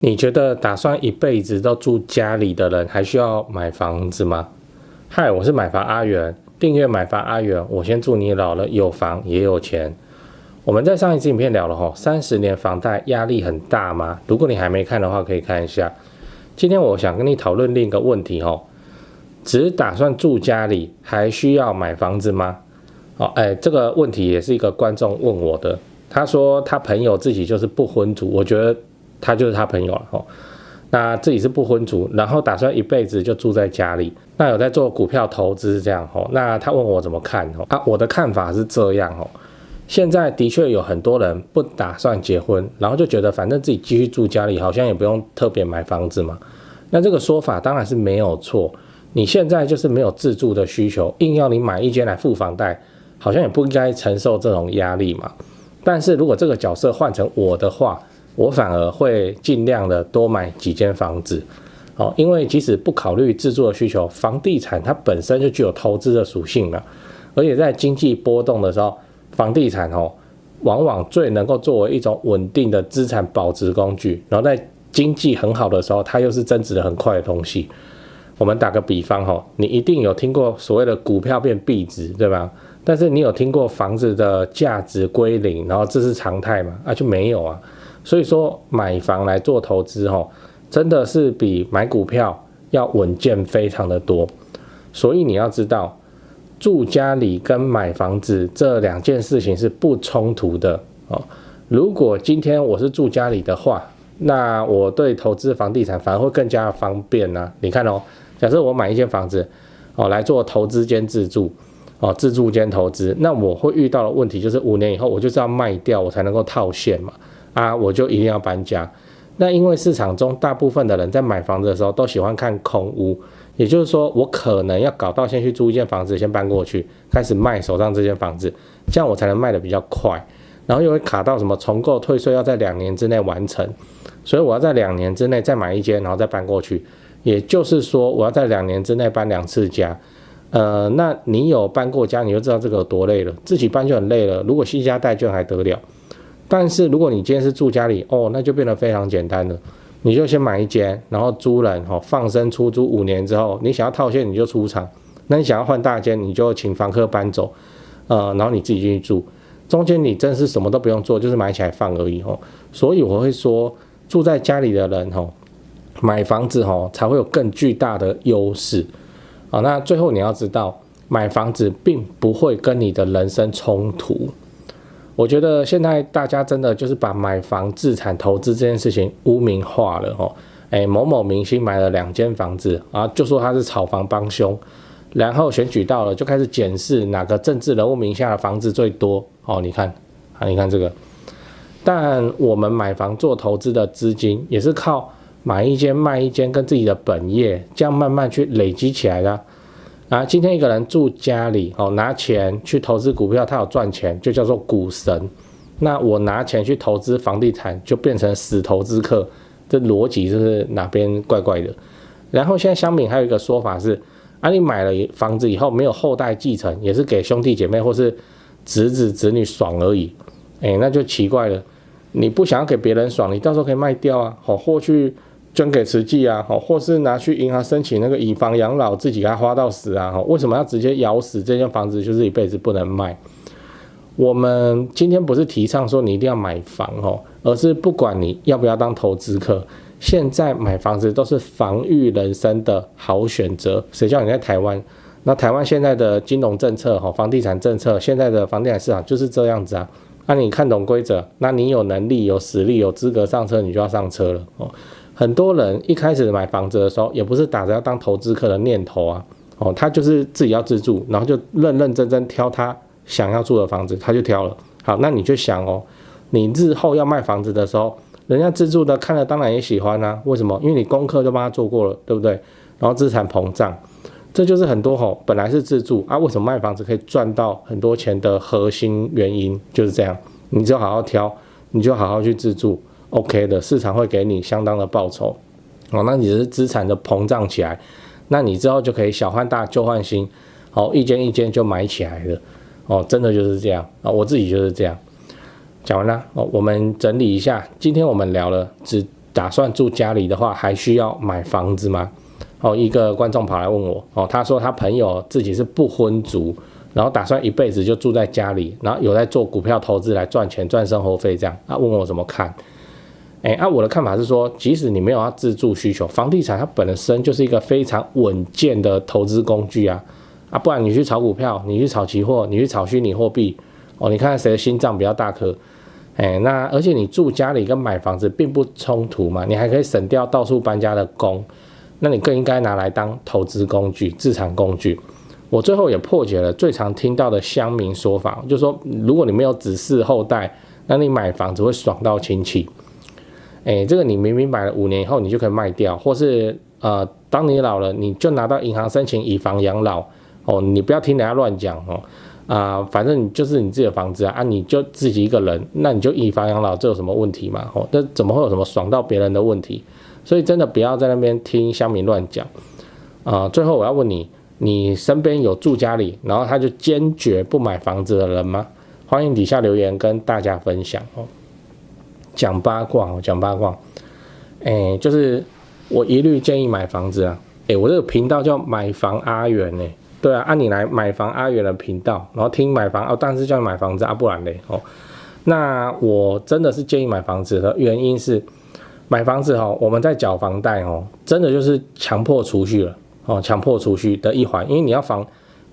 你觉得打算一辈子都住家里的人还需要买房子吗？嗨，我是买房阿元，订阅买房阿元，我先祝你老了有房也有钱。我们在上一支影片聊了30年房贷压力很大吗？如果你还没看的话，可以看一下。今天我想跟你讨论另一个问题只打算住家里还需要买房子吗？这个问题也是一个观众问我的，他说他朋友自己就是不婚族，我觉得他就是他朋友了那自己是不婚族，然后打算一辈子就住在家里，那有在做股票投资这样那他问我怎么看我的看法是这样现在的确有很多人不打算结婚，然后就觉得反正自己继续住家里，好像也不用特别买房子嘛。那这个说法当然是没有错，你现在就是没有自住的需求，硬要你买一间来付房贷，好像也不应该承受这种压力嘛。但是如果这个角色换成我的话，我反而会尽量的多买几间房子因为即使不考虑自住的需求，房地产它本身就具有投资的属性嘛，而且在经济波动的时候，房地产往往最能够作为一种稳定的资产保值工具，然后在经济很好的时候，它又是增值的很快的东西。我们打个比方你一定有听过所谓的股票变币值，对吧？但是你有听过房子的价值归零，然后这是常态吗？就没有啊。所以说买房来做投资真的是比买股票要稳健非常的多。所以你要知道，住家里跟买房子这两件事情是不冲突的如果今天我是住家里的话，那我对投资房地产反而会更加方便啊。你看假设我买一间房子来做投资兼自住自住兼投资，那我会遇到的问题就是5年以后我就是要卖掉，我才能够套现嘛我就一定要搬家。那因为市场中大部分的人在买房子的时候都喜欢看空屋，也就是说我可能要搞到先去租一间房子，先搬过去开始卖手上这间房子，这样我才能卖得比较快，然后又会卡到什么重购退税要在2年之内完成，所以我要在2年之内再买一间然后再搬过去，也就是说我要在2年之内搬2次家。那你有搬过家你就知道这个有多累了，自己搬就很累了，如果惜家带眷还得了。但是如果你今天是住家里那就变得非常简单了，你就先买一间，然后租人放生出租5年之后，你想要套现你就出场，那你想要换大间你就请房客搬走然后你自己进去住，中间你真是什么都不用做，就是买起来放而已所以我会说，住在家里的人买房子才会有更巨大的优势那最后你要知道，买房子并不会跟你的人生冲突。我觉得现在大家真的就是把买房自产投资这件事情污名化了某某明星买了2间房子就说他是炒房帮凶，然后选举到了就开始检视哪个政治人物名下的房子最多你看这个。但我们买房做投资的资金也是靠买一间卖一间跟自己的本业这样慢慢去累积起来的今天一个人住家里拿钱去投资股票，他有赚钱就叫做股神，那我拿钱去投资房地产就变成死投资客，这逻辑就是哪边怪怪的。然后现在乡民还有一个说法是你买了房子以后没有后代继承，也是给兄弟姐妹或是侄子侄女爽而已那就奇怪了，你不想要给别人爽，你到时候可以卖掉或去捐给慈济或是拿去银行申请那个以房养老，自己给他花到死为什么要直接咬死这间房子就是一辈子不能卖？我们今天不是提倡说你一定要买房而是不管你要不要当投资客，现在买房子都是防御人生的好选择。谁叫你在台湾？那台湾现在的金融政策房地产政策，现在的房地产市场就是这样子那你看懂规则，那你有能力有实力有资格上车，你就要上车了很多人一开始买房子的时候也不是打着要当投资客的念头他就是自己要自住，然后就认认真真挑他想要住的房子，他就挑了。好，那你就想你日后要卖房子的时候，人家自住的看了当然也喜欢为什么？因为你功课都帮他做过了，对不对？然后资产膨胀，这就是很多本来是自住为什么卖房子可以赚到很多钱的核心原因，就是这样。你就好好挑，你就好好去自住，OK 的，市场会给你相当的报酬那你是资产的膨胀起来，那你之后就可以小换大旧换新一间一间就买起来了真的就是这样我自己就是这样。讲完了我们整理一下，今天我们聊了只打算住家里的话，还需要买房子吗？一个观众跑来问我，他说他朋友自己是不婚族，然后打算一辈子就住在家里，然后有在做股票投资来赚钱赚生活费这样，问我怎么看？我的看法是说，即使你没有要自住需求，房地产它本身就是一个非常稳健的投资工具啊，不然你去炒股票，你去炒期货，你去炒虚拟货币，你看谁的心脏比较大颗？那而且你住家里跟买房子并不冲突嘛，你还可以省掉到处搬家的工，那你更应该拿来当投资工具、资产工具。我最后也破解了最常听到的乡民说法，就是说，如果你没有子嗣后代，那你买房子会爽到亲戚。这个你明明买了5年以后，你就可以卖掉，或是当你老了，你就拿到银行申请以房养老。你不要听人家乱讲反正你就是你自己的房子你就自己一个人，那你就以房养老，这有什么问题嘛？这怎么会有什么爽到别人的问题？所以真的不要在那边听乡民乱讲。最后我要问你，你身边有住家里，然后他就坚决不买房子的人吗？欢迎底下留言跟大家分享讲八卦，就是我一律建议买房子我这个频道叫买房阿元对啊，你来买房阿元的频道，然后听买房但是叫你买房子不然嘞那我真的是建议买房子的原因是，买房子我们在缴房贷真的就是强迫储蓄了强迫储蓄的一环，因为你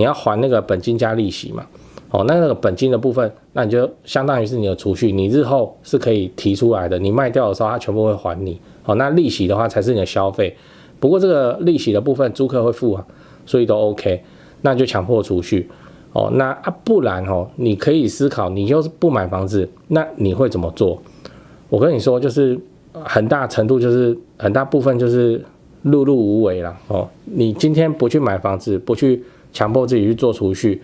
要还那个本金加利息嘛那个本金的部分，那你就相当于是你的储蓄，你日后是可以提出来的，你卖掉的时候它全部会还你那利息的话才是你的消费，不过这个利息的部分租客会付所以都 OK， 那就强迫储蓄那不然你可以思考，你就是不买房子，那你会怎么做？我跟你说，就是很大程度就是很大部分就是碌碌无为啦你今天不去买房子，不去强迫自己去做储蓄，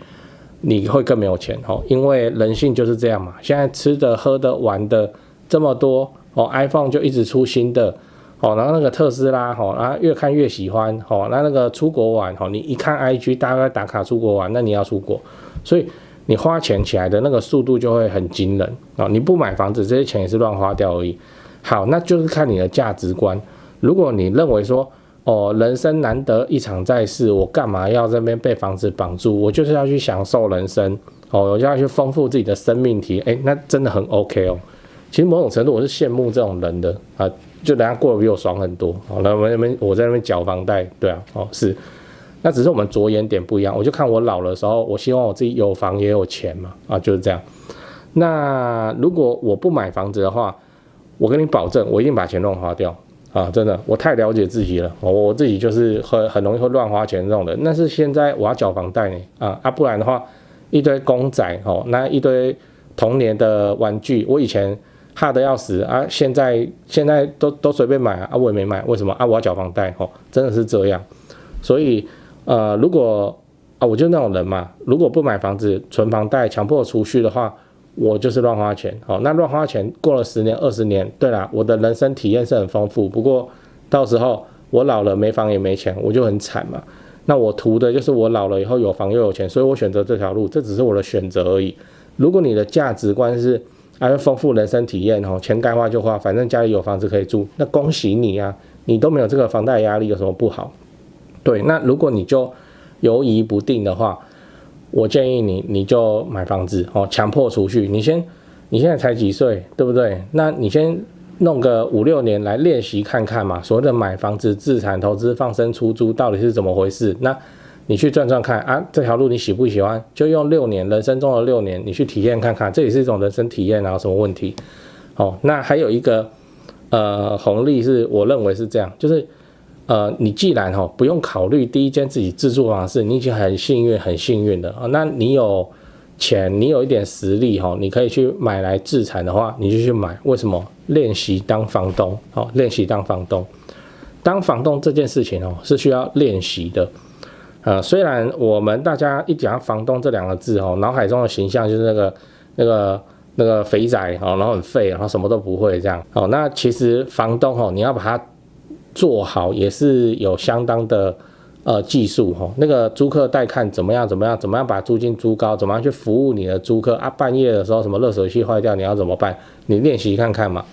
你会更没有钱因为人性就是这样嘛。现在吃的喝的玩的这么多iPhone 就一直出新的然后那个特斯拉然后越看越喜欢那个出国玩你一看 IG 大家都在打卡出国玩，那你要出国，所以你花钱起来的那个速度就会很惊人你不买房子，这些钱也是乱花掉而已。好，那就是看你的价值观。如果你认为说人生难得一场在世，我干嘛要这边被房子绑住？我就是要去享受人生我就要去丰富自己的生命体那真的很 OK 其实某种程度我是羡慕这种人的就人家过得比我爽很多那我在那边缴房贷，对是，那只是我们着眼点不一样。我就看我老的时候，我希望我自己有房也有钱嘛就是这样。那如果我不买房子的话，我跟你保证，我一定把钱乱花掉真的，我太了解自己了我自己就是很容易会乱花钱这种人。但是现在我要缴房贷不然的话，一堆公仔那一堆童年的玩具，我以前怕得要死现在都随便买我也没买，为什么我要缴房贷真的是这样。所以如果我就那种人嘛，如果不买房子存房贷强迫储蓄的话，我就是乱花钱那乱花钱过了10年20年，对啦，我的人生体验是很丰富，不过到时候我老了没房也没钱，我就很惨嘛。那我图的就是我老了以后有房又有钱，所以我选择这条路，这只是我的选择而已。如果你的价值观是丰富人生体验钱该花就花，反正家里有房子可以住，那恭喜你你都没有这个房贷压力，有什么不好？对，那如果你就犹疑不定的话，我建议你就买房子强迫储蓄。你现在才几岁，对不对？那你先弄个5-6年来练习看看嘛，所谓的买房子、自产投资、放生出租到底是怎么回事？那你去转转看这条路你喜不喜欢？就用6年，人生中的6年，你去体验看看，这也是一种人生体验，有什么问题？那还有一个红利是，我认为是这样，就是你既然不用考虑第一间自己自住房子，你已经很幸运的那你有钱，你有一点实力你可以去买来自产的话，你就去买。为什么？练习当房东练习当房东。当房东这件事情是需要练习的。虽然我们大家一讲到房东这2个字脑海中的形象就是那个肥仔然后很废，然后什么都不会这样那其实房东你要把它做好也是有相当的技术那个租客带看怎么样把租金租高，怎么样去服务你的租客半夜的时候什么热水器坏掉你要怎么办？你练习看看嘛。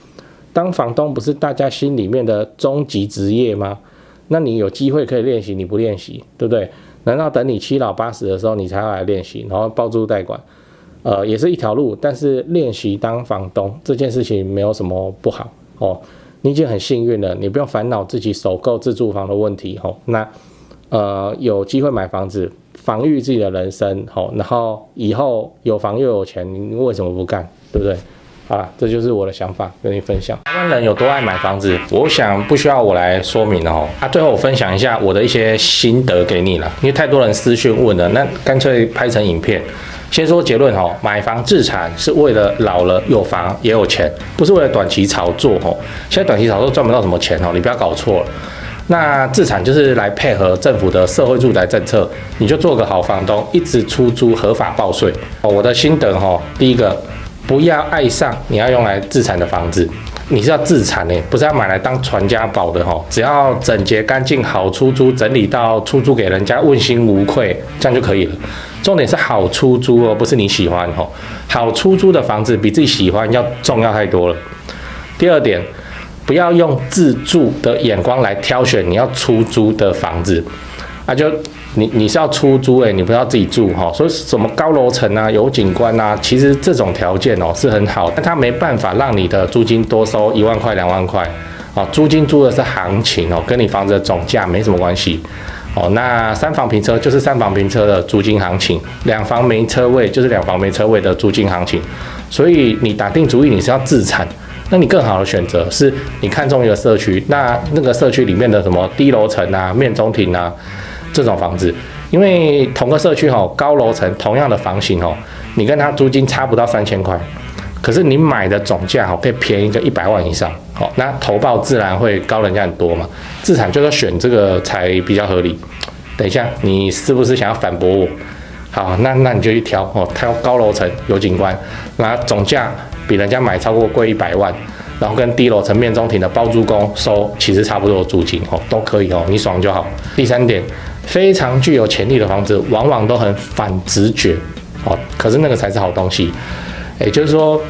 当房东不是大家心里面的终极职业吗？那你有机会可以练习，你不练习，对不对？难道等你七老八十的时候你才要来练习，然后包租代管？也是一条路，但是练习当房东这件事情没有什么不好哦。你已经很幸运了，你不用烦恼自己首购自住房的问题哦。那有机会买房子，防御自己的人生哦，然后以后有房又有钱，你为什么不干？对不对？好啦，这就是我的想法，跟你分享。台湾人有多爱买房子，我想不需要我来说明了哦。最后我分享一下我的一些心得给你了，因为太多人私讯问了，那干脆拍成影片。先说结论哦，买房置产是为了老了有房也有钱，不是为了短期炒作哦。现在短期炒作赚不到什么钱哦，你不要搞错了。那置产就是来配合政府的社会住宅政策，你就做个好房东，一直出租合法报税。我的心得哦，第一个。不要爱上你要用来置产的房子，你是要置产不是要买来当传家宝的只要整洁干净、好出租，整理到出租给人家问心无愧，这样就可以了。重点是好出租不是你喜欢好出租的房子比自己喜欢要重要太多了。第二点，不要用自住的眼光来挑选你要出租的房子就。你是要出租你不是要自己住所以什么高楼层啊、有景观啊，其实这种条件是很好，但它没办法让你的租金多收1万块、2万块租金租的是行情跟你房子的总价没什么关系那3房平车就是3房平车的租金行情，2房没车位就是2房没车位的租金行情，所以你打定主意你是要自产。那你更好的选择是你看中一个社区，那个社区里面的什么低楼层啊、面中庭啊。这种房子，因为同个社区高楼层同样的房型你跟它租金差不到3000块，可是你买的总价可以便宜个100万以上那投报自然会高人家很多嘛。自产就是选这个才比较合理。等一下，你是不是想要反驳我？好，那你就去挑挑高楼层有景观，那总价比人家买超过贵100万。然后跟低楼层面中庭的包租公收其实差不多的租金都可以你爽就好。第三点，非常具有潜力的房子往往都很反直觉可是那个才是好东西。也就是说，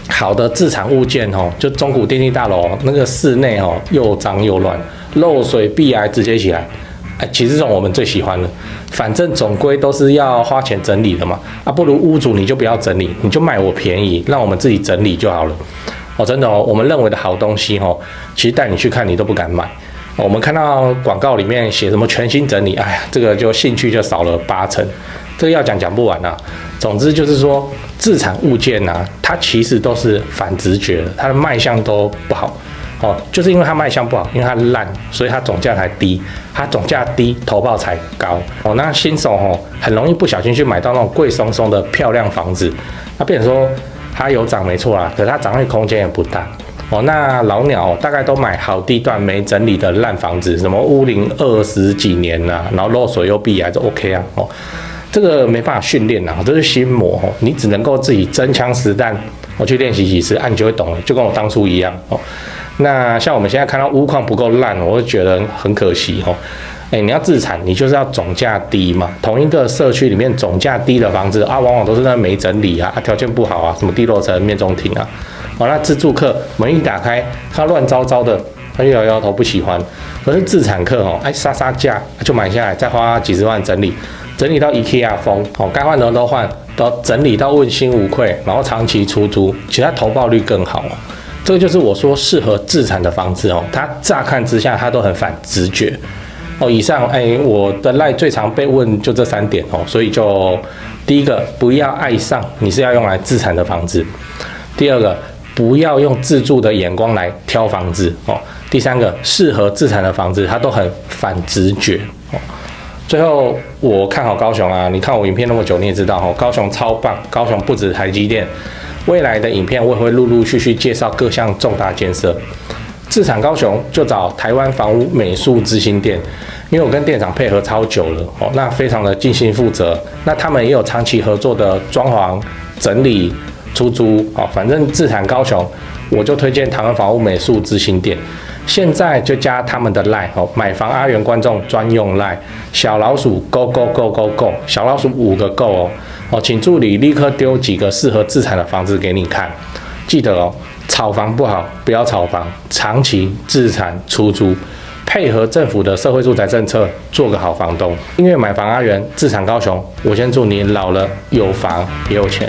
好的置产物件就中古电梯大楼那个室内又脏又乱，漏水壁癌直接起来。其实这种我们最喜欢了，反正总归都是要花钱整理的嘛不如屋主你就不要整理，你就卖我便宜，让我们自己整理就好了。真的我们认为的好东西其实带你去看你都不敢买。我们看到广告里面写什么全新整理，这个就兴趣就少了80%，这个要讲不完总之就是说，置产物件它其实都是反直觉的，它的卖相都不好就是因为它卖相不好，因为它烂，所以它总价才低，它总价低，投报才高那新手很容易不小心去买到那种贵松松的漂亮房子，变成说。它有涨没错啦，可是它涨的空间也不大那老鸟大概都买好地段没整理的烂房子，什么屋龄20几年然后漏水又壁癌就 OK 这个没办法训练这是心魔你只能够自己真枪实弹去练习几次你就会懂了，就跟我当初一样那像我们现在看到屋况不够烂，我会觉得很可惜你要自产，你就是要总价低嘛。同一个社区里面总价低的房子往往都是那没整理条件不好什么低楼层、面中庭那自住客门一打开，看乱糟糟的，他摇摇头不喜欢。可是自产客杀价就买下来，再花几十万整理到 IKEA 风该换的都换，都整理到问心无愧，然后长期出租，其实它投报率更好这个就是我说适合自产的房子它乍看之下它都很反直觉。以上我的赖最常被问就这3点所以就第一个，不要爱上你是要用来自产的房子；第二个，不要用自住的眼光来挑房子第三个，适合自产的房子它都很反直觉最后我看好高雄你看我影片那么久你也知道高雄超棒，高雄不止台积电，未来的影片我也会陆陆续续介绍各项重大建设。自产高雄就找台湾房屋美术之星店，因为我跟店长配合超久了那非常的尽心负责。那他们也有长期合作的装潢、整理、出租反正自产高雄，我就推荐台湾房屋美术之星店。现在就加他们的 LINE 买房阿元观众专用 LINE 小老鼠 go go go go go 小老鼠5个 go请助理立刻丢几个适合自产的房子给你看。记得炒房不好，不要炒房，长期自产出租，配合政府的社会住宅政策，做个好房东。因为买房阿元，自产高雄，我先祝你老了有房也有钱。